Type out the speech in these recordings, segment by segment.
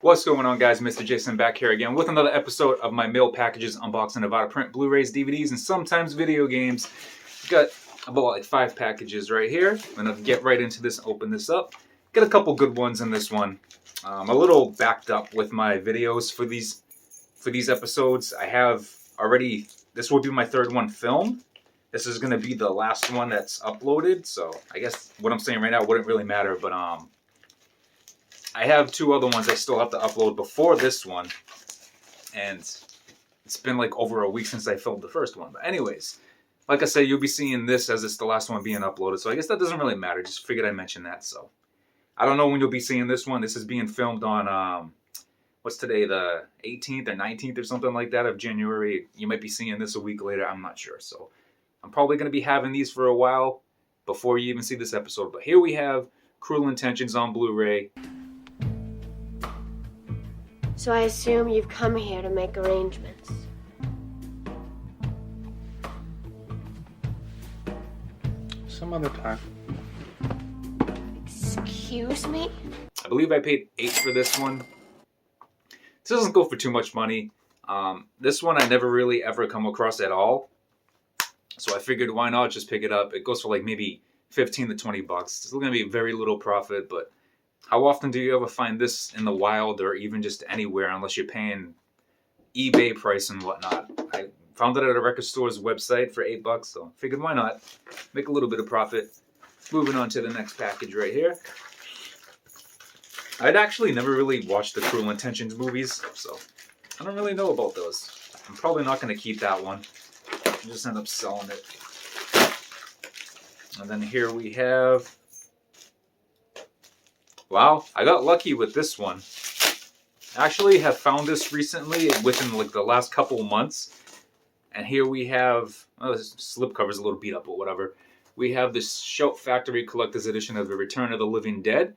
What's going on, guys? Mr. Jason back here again with another episode of my mail packages unboxing of out-of-print Blu-rays, DVDs, and sometimes video games. Got about like 5 packages right here. I'm gonna get right into this and open this up. Got a couple good ones in this one. I'm a little backed up with my videos for these episodes. I have already. This will be my third one filmed. This is gonna be the last one that's uploaded. So I guess what I'm saying right now wouldn't really matter, but I have 2 other ones I still have to upload before this one, and it's been like over a week since I filmed the first one. But anyways, like I said, you'll be seeing this as it's the last one being uploaded, so I guess that doesn't really matter. Just figured I'd mention that. So I don't know when you'll be seeing this one. This is being filmed on what's today, the 18th or 19th or something like that of January. You might be seeing this a week later. I'm not sure. So I'm probably going to be having these for a while before you even see this episode. But here we have Cruel Intentions on Blu-ray. So I assume you've come here to make arrangements. Some other time. Excuse me? I believe I paid $8 for this one. This doesn't go for too much money. This one I never really ever come across at all. So I figured why not just pick it up. It goes for like maybe 15 to 20 bucks. It's still going to be very little profit, but how often do you ever find this in the wild or even just anywhere unless you're paying eBay price and whatnot? I found it at a record store's website for $8, so figured why not make a little bit of profit. Moving on to the next package right here. I'd actually never really watched the Cruel Intentions movies, so I don't really know about those. I'm probably not going to keep that one. I'll just end up selling it. And then here we have... Wow, I got lucky with this one. I actually have found this recently within like the last couple months. And here we have, oh, this slipcover's a little beat up, but whatever. We have this Shout Factory Collector's Edition of The Return of the Living Dead.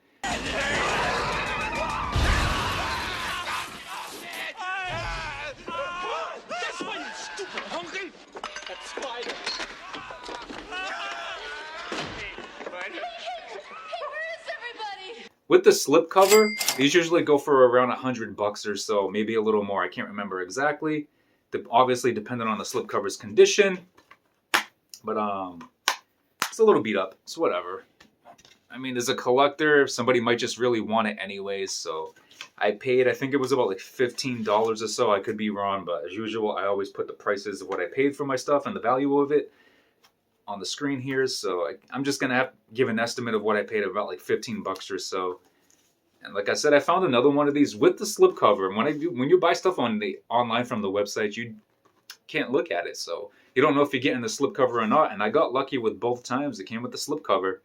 With the slipcover, these usually go for around $100 or so, maybe a little more. I can't remember exactly. Obviously, depending on the slipcover's condition. But it's a little beat up. It's whatever. I mean, as a collector, somebody might just really want it anyways. So I paid, I think it was about like $15 or so. I could be wrong, but as usual, I always put the prices of what I paid for my stuff and the value of it on the screen here, so I'm just gonna have to give an estimate of what I paid, about like $15 or so. And like I said, I found another one of these with the slipcover. And when you buy stuff online from the website, you can't look at it, so you don't know if you're getting the slipcover or not. And I got lucky with both times. It came with the slipcover.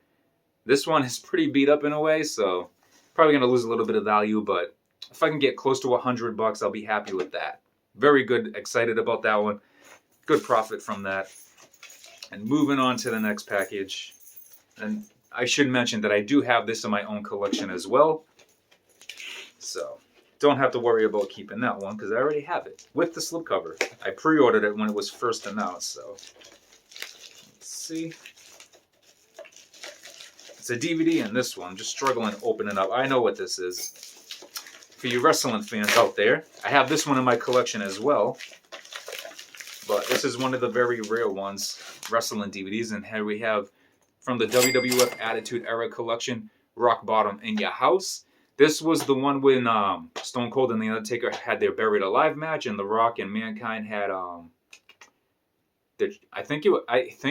This one is pretty beat up in a way, so probably gonna lose a little bit of value. But if I can get close to $100, I'll be happy with that. Very good, excited about that one. Good profit from that. And moving on to the next package, and I should mention that I do have this in my own collection as well, so don't have to worry about keeping that one because I already have it with the slipcover. I pre-ordered it when it was first announced, so let's see. It's a DVD in this one. I'm just struggling to open it up. I know what this is. For you wrestling fans out there, I have this one in my collection as well. But this is one of the very rare ones, wrestling DVDs. And here we have, from the WWF Attitude Era collection, Rock Bottom in Your House. This was the one when Stone Cold and The Undertaker had their Buried Alive match, and The Rock and Mankind had, I think it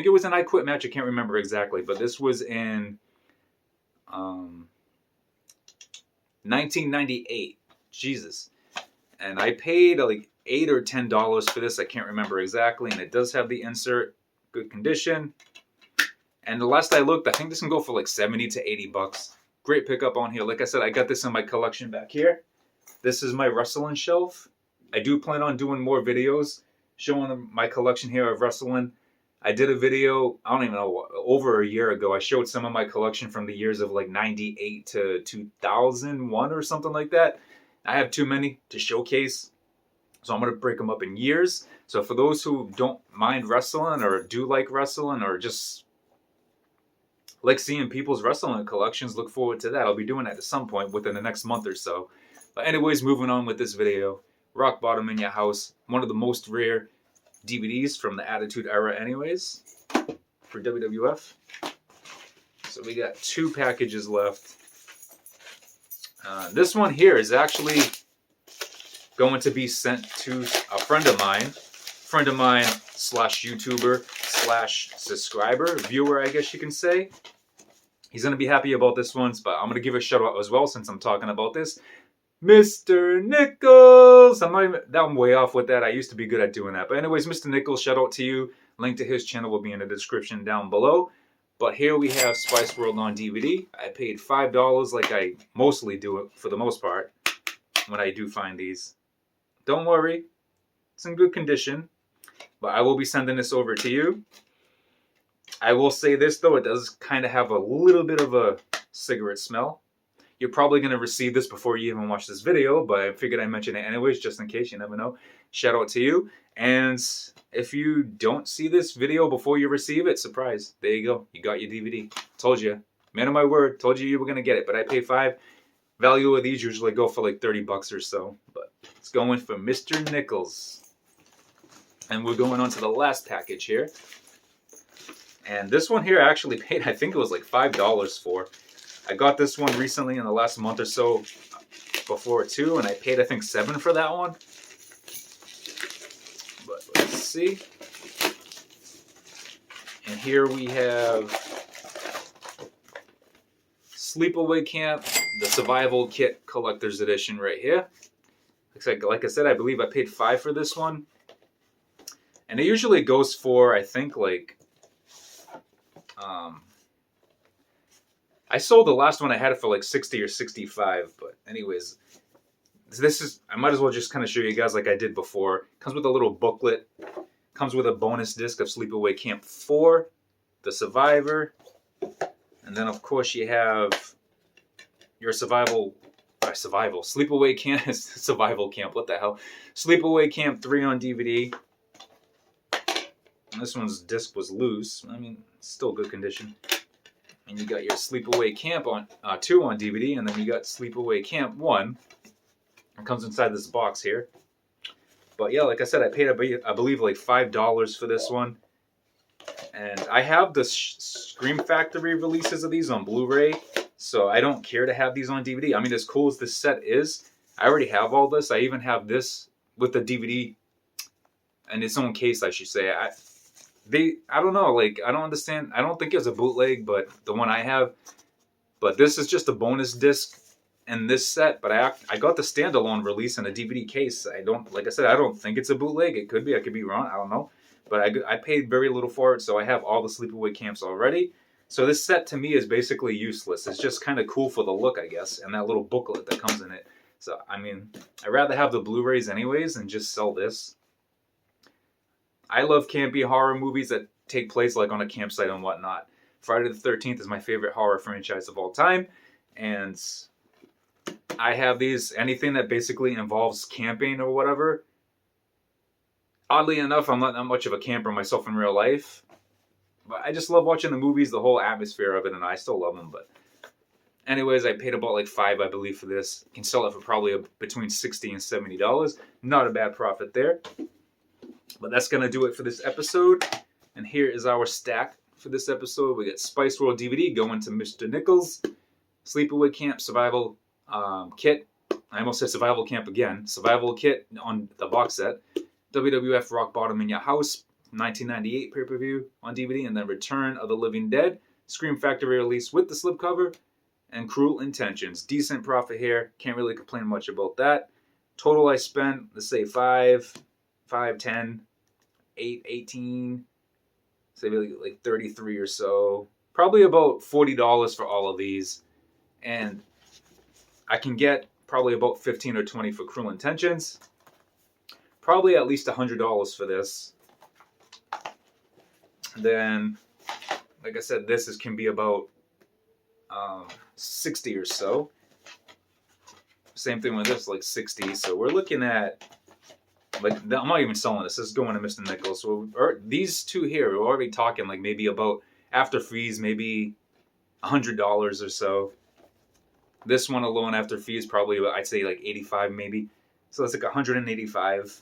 was an I Quit match. I can't remember exactly, but this was in 1998. Jesus. And I paid like $8 or $10 for this. I can't remember exactly. And it does have the insert. Good condition. And the last I looked, I think this can go for like 70 to 80 bucks. Great pickup on here. Like I said, I got this in my collection back here. This is my wrestling shelf. I do plan on doing more videos showing my collection here of wrestling. I did a video, I don't even know, over a year ago. I showed some of my collection from the years of like 98 to 2001 or something like that. I have too many to showcase, so I'm going to break them up in years. So for those who don't mind wrestling or do like wrestling or just like seeing people's wrestling collections, look forward to that. I'll be doing that at some point within the next month or so. But anyways, moving on with this video. Rock Bottom in Your House. One of the most rare DVDs from the Attitude Era anyways. For WWF. So we got 2 packages left. This one here is actually going to be sent to a friend of mine slash YouTuber slash subscriber, viewer, I guess you can say. He's going to be happy about this one, but I'm going to give a shout out as well since I'm talking about this. Mr. Nichols! I'm way off with that. I used to be good at doing that. But anyways, Mr. Nichols, shout out to you. Link to his channel will be in the description down below. But here we have Spice World on DVD. I paid $5 like I mostly do it for the most part when I do find these. Don't worry, it's in good condition. But I will be sending this over to you. I will say this though, it does kind of have a little bit of a cigarette smell. You're probably going to receive this before you even watch this video, but I figured I'd mention it anyways, just in case, you never know. Shout out to you. And if you don't see this video before you receive it, surprise. There you go. You got your DVD. Told you. Man of my word. Told you were going to get it, but I paid $5. Value of these usually go for like 30 bucks or so, but it's going for Mr. Nichols. And we're going on to the last package here. And this one here I actually paid, I think it was like $5 for. I got this one recently in the last month or so before too, and I paid I think $7 for that one. But let's see. And here we have Sleepaway Camp, the Survival Kit Collector's Edition right here. Like I said, I believe I paid $5 for this one. And it usually goes for, I think, like... I sold the last one I had it for like 60 or 65, but anyways, this is, I might as well just kind of show you guys like I did before. Comes with a little booklet, comes with a bonus disc of Sleepaway Camp 4, The Survivor, and then of course you have your Sleepaway Camp, Survival Camp, what the hell, Sleepaway Camp 3 on DVD. And this one's disc was loose, I mean, it's still good condition. And you got your Sleepaway Camp on 2 on DVD, and then you got Sleepaway Camp 1. It comes inside this box here. But yeah, like I said, I paid, I believe, like $5 for this one. And I have the Scream Factory releases of these on Blu Ray, so I don't care to have these on DVD. I mean, as cool as this set is, I already have all this. I even have this with the DVD in its own case, I should say. I don't know, like, I don't understand. I don't think it's a bootleg, but the one I have. But this is just a bonus disc in this set. But I got the standalone release in a DVD case. Like I said, I don't think it's a bootleg. It could be. I could be wrong. I don't know. But I paid very little for it, so I have all the Sleepaway Camps already. So this set to me is basically useless. It's just kind of cool for the look, I guess, and that little booklet that comes in it. So, I mean, I'd rather have the Blu-rays anyways and just sell this. I love campy horror movies that take place like on a campsite and whatnot. Friday the 13th is my favorite horror franchise of all time. And I have these, anything that basically involves camping or whatever. Oddly enough, I'm not that much of a camper myself in real life. But I just love watching the movies, the whole atmosphere of it, and I still love them. But anyways, I paid about like $5, I believe, for this. You can sell it for probably between $60 and $70. Not a bad profit there. But that's going to do it for this episode. And here is our stack for this episode. We got Spice World DVD going to Mr. Nichols. Sleepaway Camp Survival Kit. I almost said Survival Camp again. Survival Kit on the box set. WWF Rock Bottom in Your House. 1998 pay-per-view on DVD. And then Return of the Living Dead. Scream Factory release with the slipcover. And Cruel Intentions. Decent profit here. Can't really complain much about that. Total I spent, let's say 5, 10, 8, 18, say like 33 or so. Probably about $40 for all of these. And I can get probably about 15 or 20 for Cruel Intentions. Probably at least $100 for this. Then, like I said, this can be about 60 or so. Same thing with this, like 60. So we're looking at, like, I'm not even selling this. This is going to Mr. Nichols. So these two here, we're already talking like maybe about, after fees, maybe $100 or so. This one alone after fees probably, I'd say like 85 maybe. So it's like 185.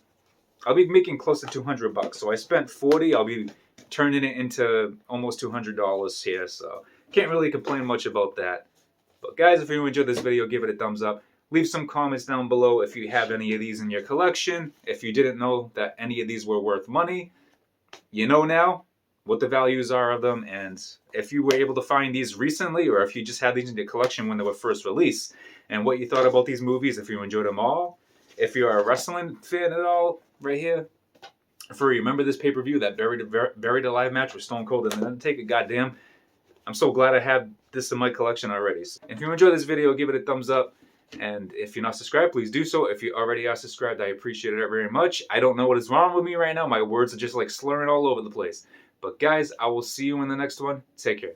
I'll be making close to 200 bucks. So I spent 40. I'll be turning it into almost $200 here. So can't really complain much about that. But guys, if you enjoyed this video, give it a thumbs up. Leave some comments down below if you have any of these in your collection. If you didn't know that any of these were worth money, you know now what the values are of them. And if you were able to find these recently, or if you just had these in your collection when they were first released, and what you thought about these movies, if you enjoyed them all. If you're a wrestling fan at all, right here. If you remember this pay-per-view, that Buried Alive match with Stone Cold and The Undertaker, goddamn, I'm so glad I have this in my collection already. So if you enjoyed this video, give it a thumbs up. And if you're not subscribed, please do so. If you already are subscribed, I appreciate it very much. I don't know what is wrong with me right now. My words are just like slurring all over the place. But guys, I will see you in the next one. Take care.